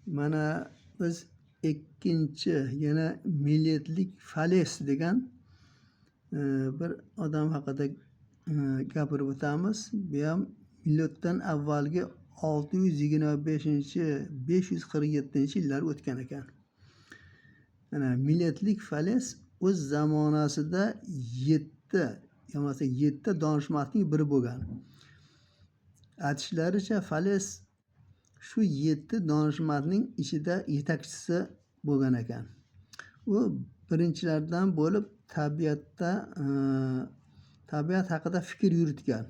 Mana biz ikkinchi yana milletlik Fales degan bir odam haqida gapirib o'tamiz. Bu ham miloddan avvalgi 625-547 yillar o'tgan ekan. Mana milletlik Fales o'z zamonasida 7 donishmandning biri bo'lgan. Aytishlaricha Fales shu 7 donishmandning ichida yetakchisi bo'lgan ekan. U birinchilardan bo'lib tabiat haqida fikr yuritgan.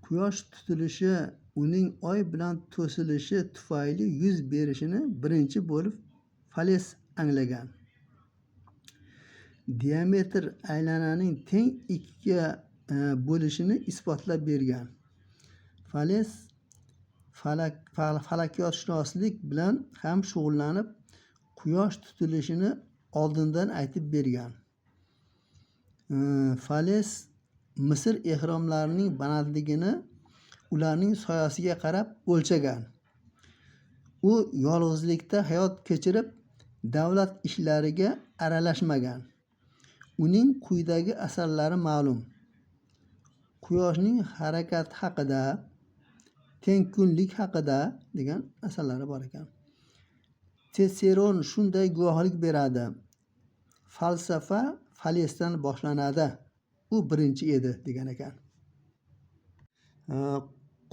Quyosh tutilishi uning oy bilan to'silishi tufayli yuz berishini birinchi bo'lib Fales anglagan. Diametr aylananing teng ikkiga bo'lishini isbotlab bergan. Fales falakiyotshunoslik bilan ham shug'ullanib, quyosh tutilishini oldindan aytib bergan. Fales Misr ehromlarining balandligini ularning soyasiga qarab o'lchagan. U yolg'izlikda hayot kechirib, davlat ishlariga aralashmagan. Uning quyidagi asarlari ma'lum. Quyoshning harakati haqida, tengkunlik haqida degan asarlari bor ekan. Tetseron shunday guvohlik beradi. Falsafa Falesdan boshlanadi. U birinchi edi degan ekan.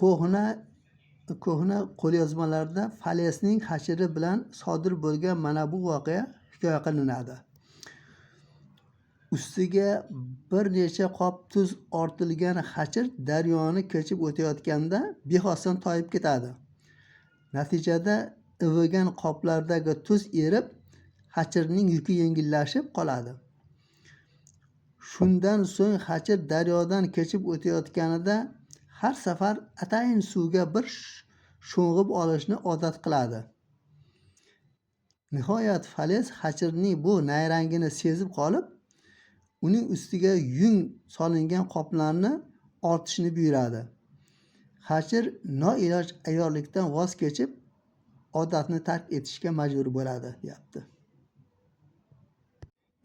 Ko'hna qo'lyozmalarda Falesning hashri bilan sodir bo'lgan mana bu voqea hikoya qilinadi. Ustiga bir necha qop tuz ortilgan hashir daryoni kechib o'tayotganda bexosdan toyib ketadi. Natijada ivigan qoplardagi tuz erib, hashirning yuki yengillashib qoladi. Shundan so'ng hashir daryodan kechib o'tayotganida har safar atayin suvga bir sho'ng'ib olishni odat qiladi. Nihoyat Fales hashirning bu nayrangini sezib qolib, uning ustiga yung solingan qoplarni ortishni buyuradi. Hashir noiloj ayyorlikdan voz kechib, odatni tark etishga majbur bo'ladi, deyapti.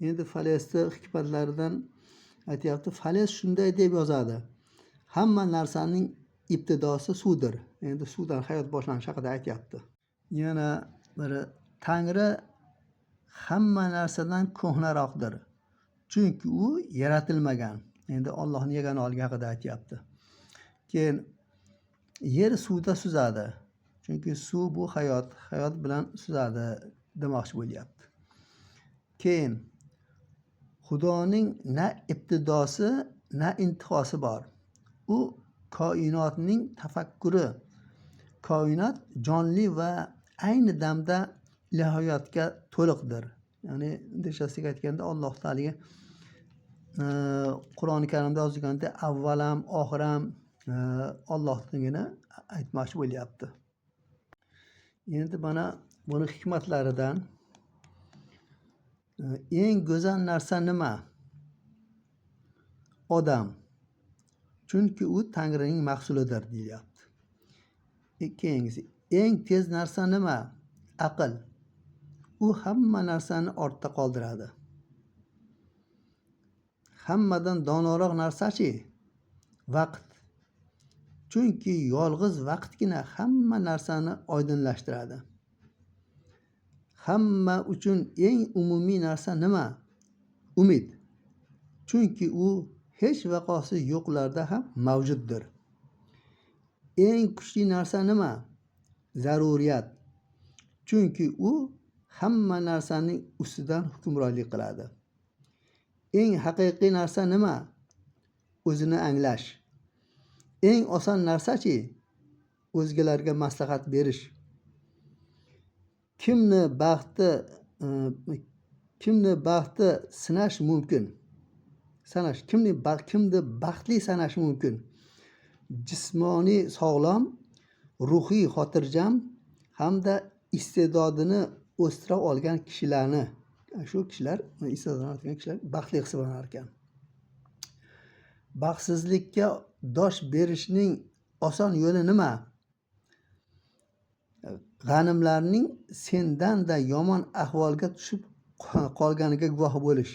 Endi Falesning hikmatlaridan aytyapti. Fales shunday deb yozadi. Hamma narsaning ibtidosi suvdir. Endi suvdan hayot boshlanishi haqida aytyapti. Yana biri, Tangri hamma narsadan ko'hnaroqdir. Chunki u yaratilmagan. Endi Allohning yagonaligi haqida aytyapti. Keyin yer suvda suzadi. Chunki suv bu hayot bilan suzadi demoqchi bo'lyapti. Keyin Xudoning na ibtidosi, na intihosi bor. U koinotning tafakkuri. Koinot jonli va ayni damda ilohiyotga to'liqdir. Ya'ni deshasiga aytganda Alloh taolaga Qur'oni Karimda yozilganda avvalam, oxiram Allohnigini aytmoqchi bo'lyapti. Endi mana buni hikmatlaridan eng go'zal narsa nima? Odam. Chunki u Tangrining mahsulidir, deyapti. Keyingisi, eng tez narsa nima? Aql. U hamma narsani ortda qoldiradi. Hammadan donoroq narsa-chi? Vaqt. Chunki yolg'iz vaqtgina hamma narsani oydinlashtiradi. Hamma uchun eng umumiy narsa nima? Umid. Chunki u hech vaqosi yo'qlarda ham mavjuddir. Eng kuchli narsa nima? Zaruriyat. Chunki u hamma narsaning ustidan hukmronlik qiladi. Eng haqiqiy narsa nima? O'zini anglash. Eng oson narsa-chi? O'zgalarga maslahat berish. Kimni baxti sanash mumkin? Kimni baxtli sanash mumkin? Jismoniy sog'lom, ruhiy xotirjam hamda iste'dodini o'stira olgan kishilarni, shu kishilar baxtli hisoblanar ekan. Baxtsizlikka dosh berishning oson yo'li nima? g'animlarning sendanda yomon ahvolga tushib qolganiga guvoh bo'lish.